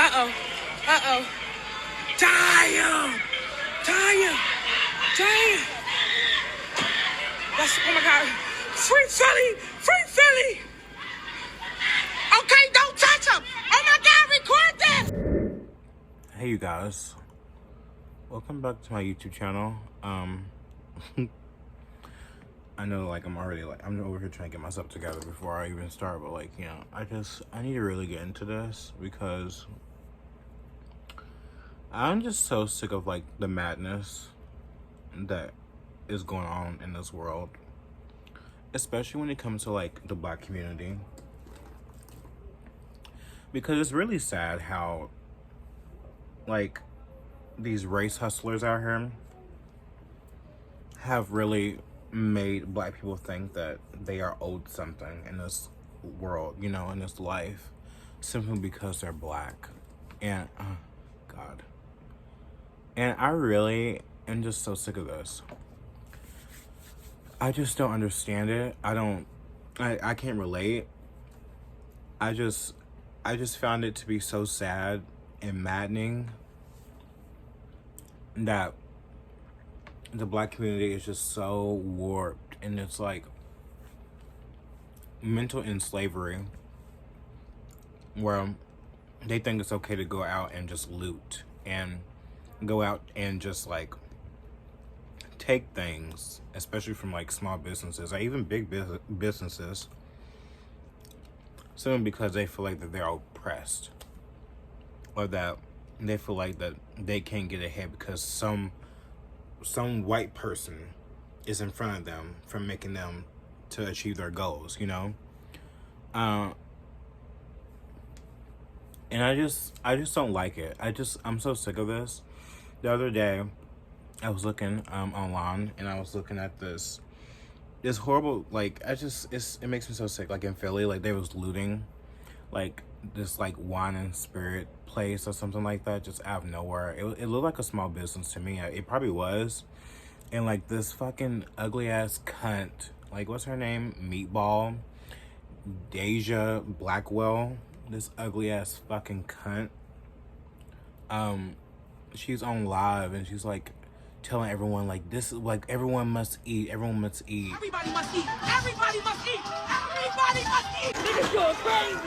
Uh-oh. Uh-oh. Damn! Damn! Damn! That's, oh my God. Free Philly! Free Philly! Okay, don't touch him! Oh my God, record that! Hey you guys. Welcome back to my YouTube channel. I know like I'm over here trying to get myself together before I even start, but like, you know, I need to really get into this because I'm just so sick of like the madness that is going on in this world, especially when it comes to like the Black community, because it's really sad how like these race hustlers out here have really made Black people think that they are owed something in this world, you know, in this life, simply because they're Black. And God, and I really am just so sick of this. I just don't understand it. I can't relate. I just found it to be so sad and maddening that the Black community is just so warped, and it's like mental in slavery where they think it's okay to go out and just loot and go out and just like take things, especially from like small businesses or even big businesses, simply because they feel like that they're oppressed, or that they feel like that they can't get ahead because some white person is in front of them from making them to achieve their goals, you know? And I just don't like it. I'm so sick of this. The other day, I was looking online, and I was looking at this horrible, like, it makes me so sick. Like in Philly, like they was looting like this like wine and spirit place or something like that, just out of nowhere. It looked like a small business to me. It probably was. And like this fucking ugly ass cunt, like what's her name? Meatball, Dayjia, Blackwell, this ugly ass fucking cunt. She's on live and she's like telling everyone like this is like everyone must eat. Everybody must eat. Everybody must eat! Everybody must eat! Everybody must eat! Niggas going crazy!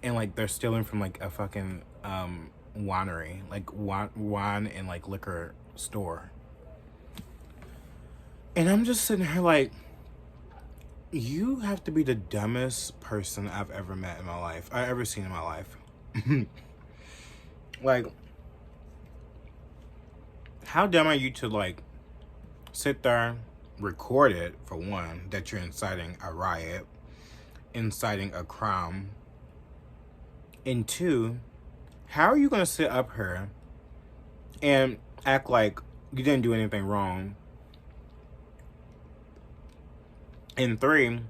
And like they're stealing from like a fucking winery, like wine and like liquor store. And I'm just sitting here like, you have to be the dumbest person I've ever met in my life, I've ever seen in my life. Like, how dumb are you to like sit there, record it, for one, that you're inciting a riot, inciting a crime, and two, how are you gonna sit up here and act like you didn't do anything wrong? And three,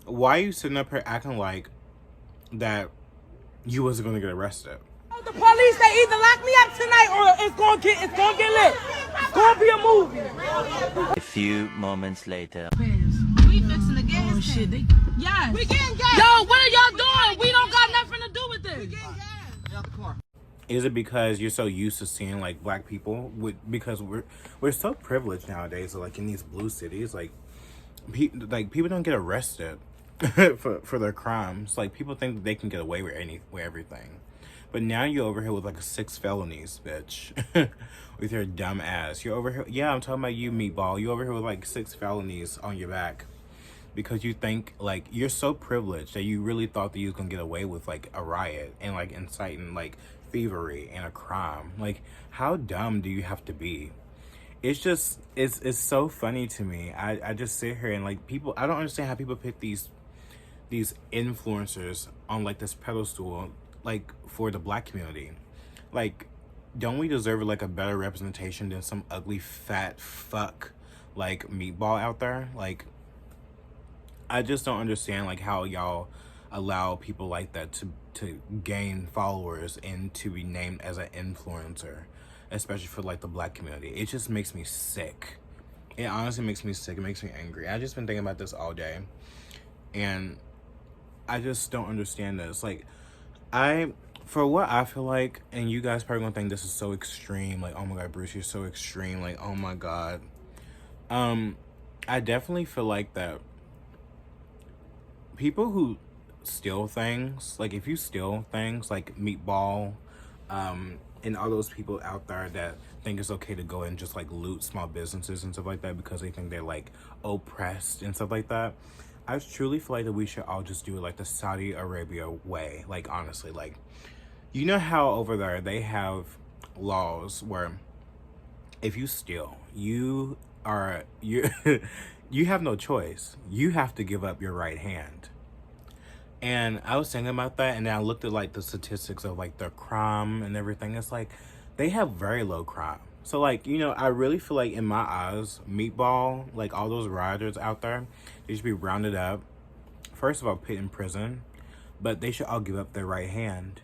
why are you sitting up here acting like that you wasn't gonna get arrested? The police, they either lock me up tonight or it's gonna get lit. It's gonna be a movie. A few moments later. We fixing the gas tank. Shit, Yes. we getting gas. Yo, what are y'all doing? We don't got nothing to do with this. We getting gas. Is it because you're so used to seeing like Black people because we're so privileged nowadays, like in these blue cities, like people don't get arrested for their crimes. Like people think that they can get away with everything. But now you're over here with like 6 felonies, bitch. With your dumb ass. You're over here. Yeah, I'm talking about you, Meatball. You're over here with like 6 felonies on your back. Because you think like you're so privileged that you really thought that you was gonna get away with like a riot and like inciting like thievery and a crime. Like, how dumb do you have to be? It's just, it's so funny to me. I just sit here and like people, I don't understand how people pick these influencers on like this pedestal, like for the Black community. Like, don't we deserve like a better representation than some ugly fat fuck like Meatball out there? Like, I just don't understand like how y'all allow people like that to gain followers and to be named as an influencer. especially for like the black community. It just makes me sick. It honestly makes me sick. It makes me angry. I just been thinking about this all day, and I just don't understand this. Like, for what I feel like, and you guys probably gonna think this is so extreme. Like, oh my god, Bruce, you're so extreme. Like, oh my god. I definitely feel like that people who steal things, like if you steal things like Meatball, and all those people out there that think it's okay to go and just like loot small businesses and stuff like that because they think they're like oppressed and stuff like that. I truly feel like that we should all just do it like the Saudi Arabia way. Like, honestly, like, you know how over there they have laws where if you steal, you you have no choice. You have to give up your right hand. And I was thinking about that, and then I looked at like the statistics of like their crime and everything. It's like they have very low crime. So like, you know, I really feel like in my eyes, Meatball, like all those rioters out there, they should be rounded up. First of all, put in prison, but they should all give up their right hand.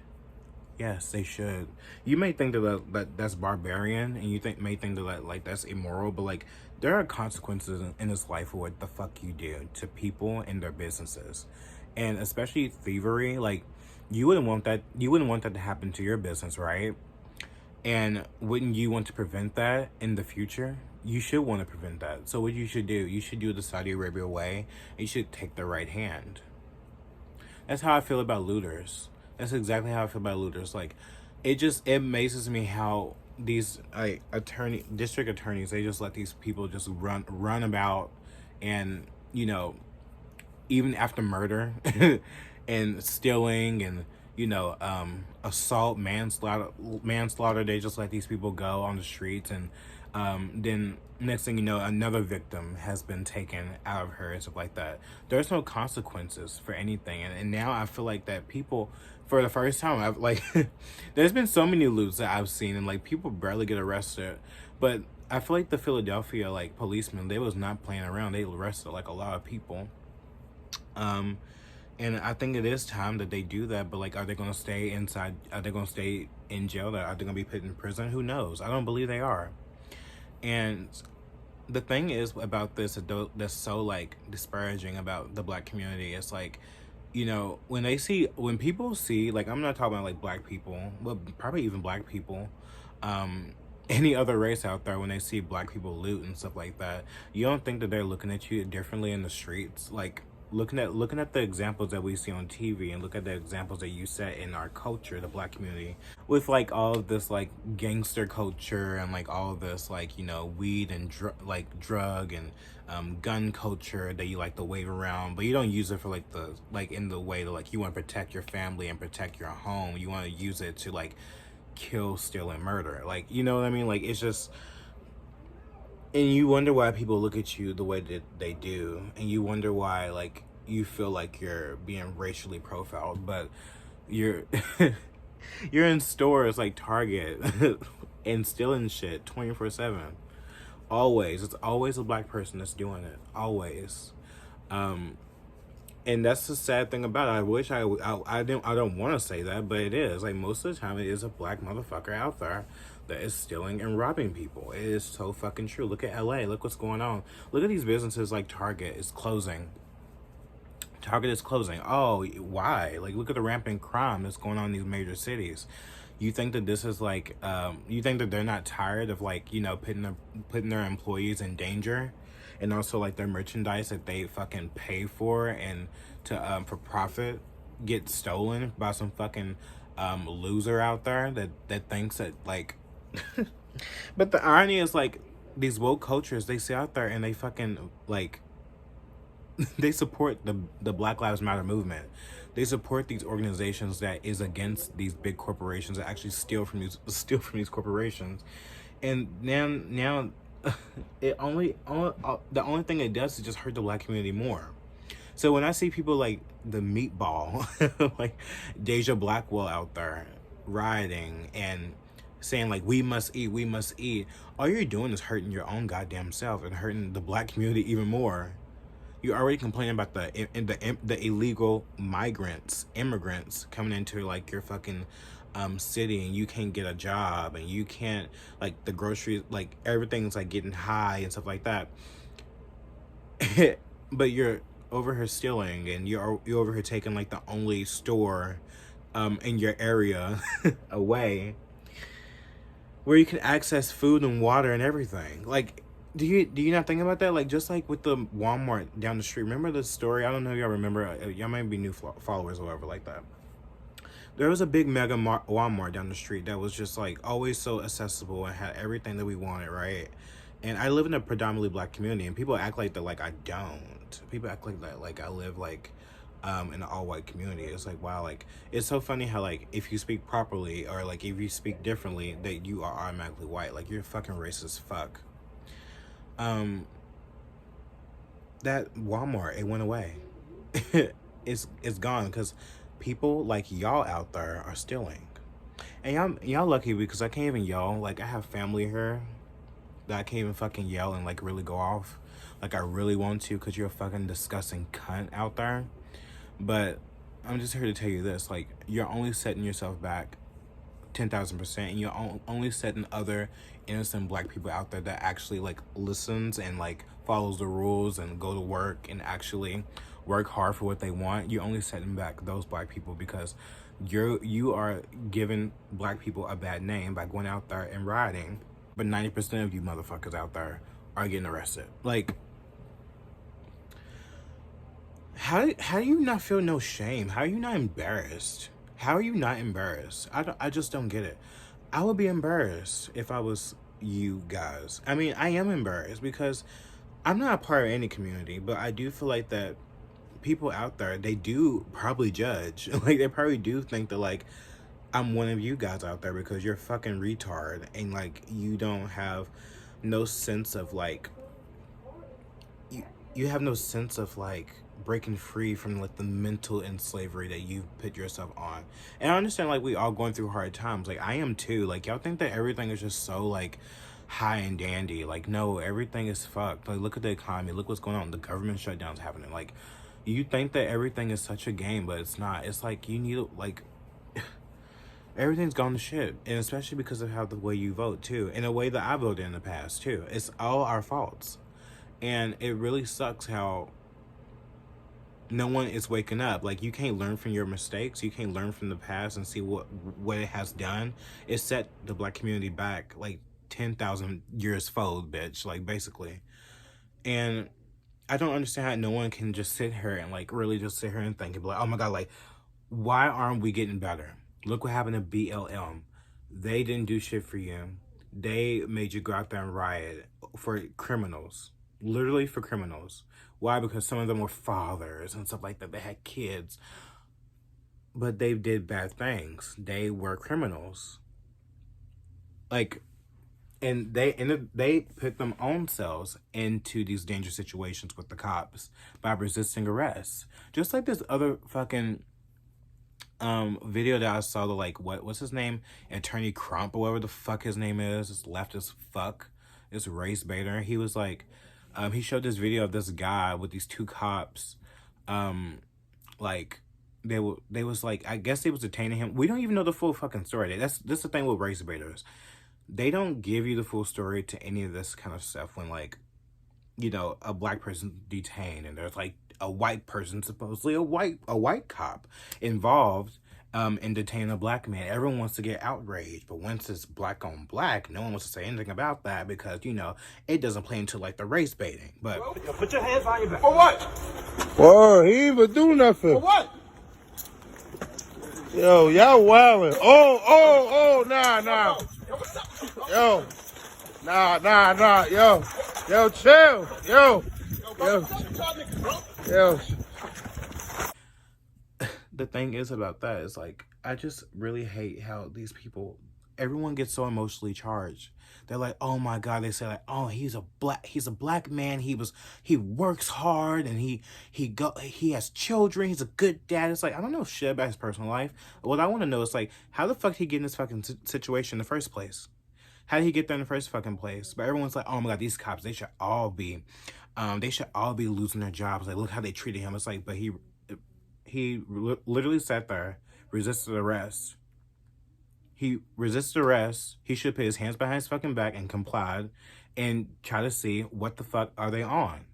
Yes, they should. You may think that that's barbarian, and you may think that like that's immoral, but like there are consequences in this life for what the fuck you do to people and their businesses. And especially thievery, like you wouldn't want that to happen to your business, right? And wouldn't you want to prevent that in the future? You should want to prevent that. So what you should do, you should do it the Saudi Arabia way. You should take the right hand. That's how I feel about looters. That's exactly how I feel about looters. Like, it amazes me how these district attorneys, they just let these people just run about, and you know, even after murder and stealing and, you know, assault, manslaughter, they just let these people go on the streets, and then next thing you know, another victim has been taken out of her and stuff like that. There's no consequences for anything, and now I feel like that people, for the first time, I've like there's been so many loots that I've seen, and like people barely get arrested, but I feel like the Philadelphia like policemen, they was not playing around. They arrested like a lot of people. And I think it is time that they do that, but like, are they going to stay inside? Are they going to stay in jail? Are they going to be put in prison? Who knows? I don't believe they are. And the thing is about this, that's so like disparaging about the black community. It's like, you know, when people see, like, I'm not talking about like black people, but probably even black people, any other race out there, when they see black people loot and stuff like that, you don't think that they're looking at you differently in the streets? Like, looking at the examples that we see on TV, and look at the examples that you set in our culture, the black community, with like all of this like gangster culture and like all of this like, you know, weed and drug and gun culture that you like to wave around, but you don't use it for like in the way to like you want to protect your family and protect your home. You want to use it to like kill, steal, and murder. Like, you know what I mean? Like, it's just. And you wonder why people look at you the way that they do, and you wonder why, like, you feel like you're being racially profiled, but you're you're in stores like Target and stealing shit 24/7. Always, it's always a black person that's doing it. Always, and that's the sad thing about it. I wish I don't want to say that, but it is. Like, most of the time, it is a black motherfucker out there that is stealing and robbing people. It is so fucking true. Look at LA. Look what's going on. Look at these businesses like Target is closing. Target is closing. Oh, why? Like, look at the rampant crime that's going on in these major cities. You think that this is like, you think that they're not tired of like, you know, putting their employees in danger, and also like their merchandise that they fucking pay for and to for profit get stolen by some fucking loser out there that thinks that like. But the irony is, like, these woke cultures, they sit out there and they fucking like they support the Black Lives Matter movement. They support these organizations that is against these big corporations that actually steal from these corporations. And now the only thing it does is just hurt the black community more. So when I see people like the Meatball, like Dayjia Blackwell out there rioting and saying like, we must eat, all you're doing is hurting your own goddamn self and hurting the black community even more. you're already complaining about the illegal immigrants coming into like your fucking city, and you can't get a job, and you can't, like, the groceries, like everything's like getting high and stuff like that. But you're over here stealing, and you're over here taking like the only store in your area away where you can access food and water and everything. Like, do you not think about that? Like, just like with the Walmart down the street. Remember the story? I don't know if y'all remember. Y'all might be new followers or whatever like that. There was a big mega Walmart down the street that was just like always so accessible and had everything that we wanted, right? And I live in a predominantly black community, and people act like that like I don't. People act like that like I live like in an all-white community. It's like, wow, like, it's so funny how like if you speak properly or like if you speak differently, that you are automatically white. Like, you're fucking racist fuck. That Walmart, it went away. It's gone because people like y'all out there are stealing. And y'all lucky because I can't even yell. Like, I have family here that I can't even fucking yell and like really go off like I really want to, because you're a fucking disgusting cunt out there. But I'm just here to tell you this, like, you're only setting yourself back 10,000%, and you're only setting other innocent black people out there that actually like listens and like follows the rules and go to work and actually work hard for what they want. You're only setting back those black people because you are giving black people a bad name by going out there and rioting. But 90% of you motherfuckers out there are getting arrested. Like, how do you not feel no shame? How are you not embarrassed? How are you not embarrassed? I just don't get it. I would be embarrassed if I was you guys. I mean, I am embarrassed because I'm not a part of any community, but I do feel like that people out there, they do probably judge. Like, they probably do think that like I'm one of you guys out there because you're fucking retard, and like you don't have no sense of like you have no sense of like breaking free from like the mental slavery that you've put yourself on. And I understand like we all going through hard times. Like, I am too. Like, y'all think that everything is just so like high and dandy. Like, no, everything is fucked. Like, look at the economy. Look what's going on. The government shutdown's happening. Like, you think that everything is such a game, but it's not. It's like you need like everything's gone to shit, and especially because of how the way you vote too, in a way that I voted in the past too. It's all our faults, and it really sucks how no one is waking up. Like, you can't learn from your mistakes. You can't learn from the past and see what it has done. It set the black community back like 10,000 years forward, bitch. Like, basically. And I don't understand how no one can just sit here and like really just sit here and think and be like, oh my god, like, why aren't we getting better? Look what happened to BLM. They didn't do shit for you. They made you go out there and riot for criminals. Literally for criminals. Why? Because some of them were fathers and stuff like that. They had kids. But they did bad things. They were criminals. Like, and they put them own selves into these dangerous situations with the cops by resisting arrest. Just like this other fucking video that I saw, the like, what's his name? Attorney Crump or whatever the fuck his name is. It's left as fuck. It's race baiter. He was like, he showed this video of this guy with these two cops. Like, they was like, I guess they was detaining him. We don't even know the full fucking story. That's the thing with race baiters. They don't give you the full story to any of this kind of stuff when, like, you know, a black person detained and there's like a white person, supposedly a white cop involved in detaining a black man. Everyone wants to get outraged, but once it's black on black, no one wants to say anything about that because, you know, it doesn't play into like the race baiting. But Put your hands on your back. For what? Whoa, he even do nothing. For what? Yo, y'all wildin'. Oh, nah. Yo, nah, yo, chill, yo. The thing is about that is like, I just really hate how these people, everyone gets so emotionally charged. They're like, oh my god, they say like, oh, he's a black man, he works hard and he has children, he's a good dad. It's like, I don't know shit about his personal life. What I want to know is like, how the fuck did he get in this fucking situation in the first place? How did he get there in the first fucking place? But everyone's like, oh my god, these cops, they should all be They should all be losing their jobs. Like, look how they treated him. It's like, but he literally sat there, resisted arrest. He resisted arrest. He should put his hands behind his fucking back and complied and try to see what the fuck are they on.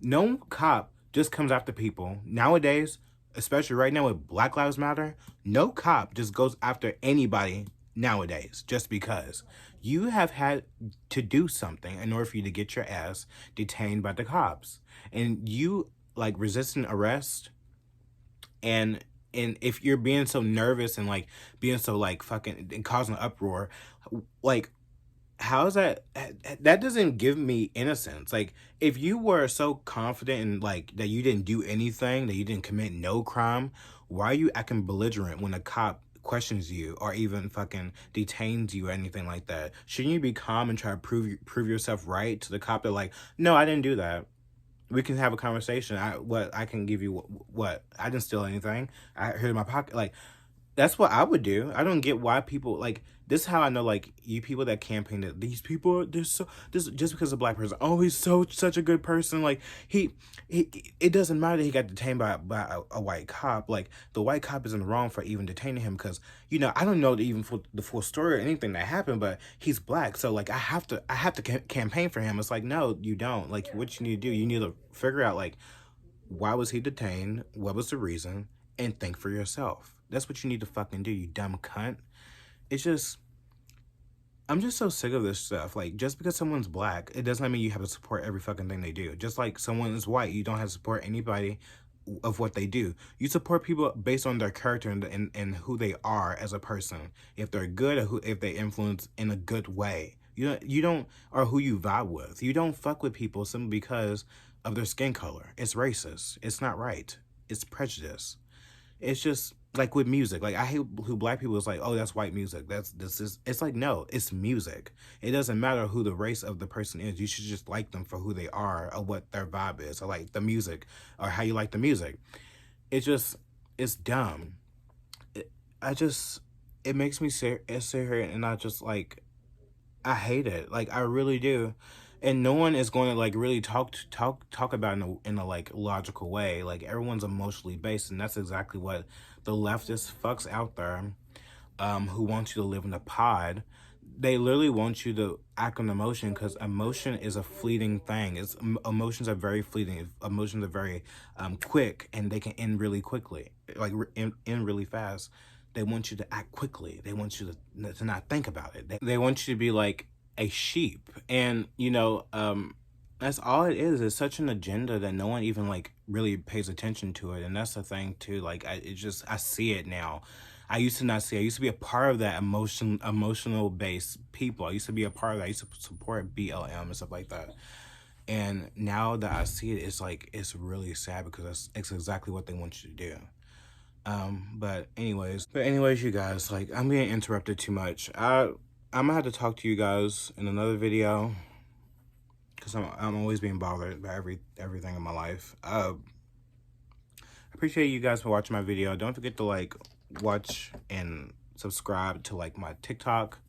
No cop just comes after people. Nowadays, especially right now with Black Lives Matter, no cop just goes after anybody nowadays just because. You have had to do something in order for you to get your ass detained by the cops. And you, like, resisting arrest, and if you're being so nervous and, like, being so, like, fucking and causing an uproar, like, how is that? That doesn't give me innocence. Like, if you were so confident in, like, that you didn't do anything, that you didn't commit no crime, why are you acting belligerent when a cop questions you or even fucking detains you or anything like that? Shouldn't you be calm and try to prove yourself right to the cop? They're like, no, I didn't do that. We can have a conversation. I can give you what? I didn't steal anything. I heard in my pocket. Like, that's what I would do. I don't get why people, like, this is how I know, like, you people that campaign that these people, they're so, this just because a black person, oh, he's such a good person. Like, he it doesn't matter that he got detained by a white cop. Like, the white cop isn't wrong for even detaining him because, you know, I don't know even for the full story or anything that happened, but he's black. So, like, I have to campaign for him. It's like, no, you don't. Like, what you need to do, you need to figure out, like, why was he detained? What was the reason? And think for yourself. That's what you need to fucking do, you dumb cunt. It's just, I'm just so sick of this stuff. Like, just because someone's black, it doesn't mean you have to support every fucking thing they do. Just like someone is white, you don't have to support anybody of what they do. You support people based on their character and who they are as a person. If they're good or if they influence in a good way. You don't, or who you vibe with. You don't fuck with people simply because of their skin color. It's racist. It's not right. It's prejudice. It's just like with music. Like, I hate who black people is like, oh, that's white music. It's like, no, it's music. It doesn't matter who the race of the person is. You should just like them for who they are or what their vibe is or like the music or how you like the music. It's dumb. It makes me sit here and I just, like, I hate it. Like, I really do. And no one is going to, like, really talk about it in a like logical way. Like, everyone's emotionally based, and that's exactly what the leftist fucks out there, who want you to live in a pod. They literally want you to act on emotion because emotion is a fleeting thing. Emotions are very fleeting. Emotions are very quick, and they can end really quickly, like end really fast. They want you to act quickly. They want you to not think about it. They want you to be like a sheep. And, you know, that's all it is. It's such an agenda that no one even, like, really pays attention to it. And that's the thing, too. Like, I see it now. I used to not see it. I used to be a part of that emotional-based people. I used to be a part of that. I used to support BLM and stuff like that. And now that I see it, it's like, it's really sad because it's exactly what they want you to do. But anyways, you guys, like, I'm being interrupted too much. I'm gonna have to talk to you guys in another video because I'm always being bothered by everything in my life. I appreciate you guys for watching my video. Don't forget to, like, watch and subscribe to, like, my TikTok.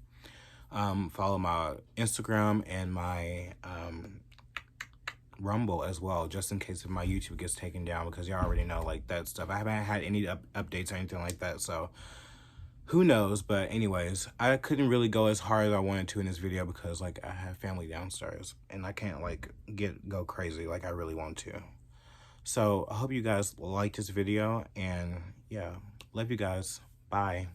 Follow my Instagram and my Rumble as well, just in case if my YouTube gets taken down, because y'all already know, like, that stuff. I haven't had any updates or anything like that, so who knows. But anyways, I couldn't really go as hard as I wanted to in this video because, like, I have family downstairs and I can't, like, go crazy like I really want to. So I hope you guys like this video, and yeah, love you guys. Bye.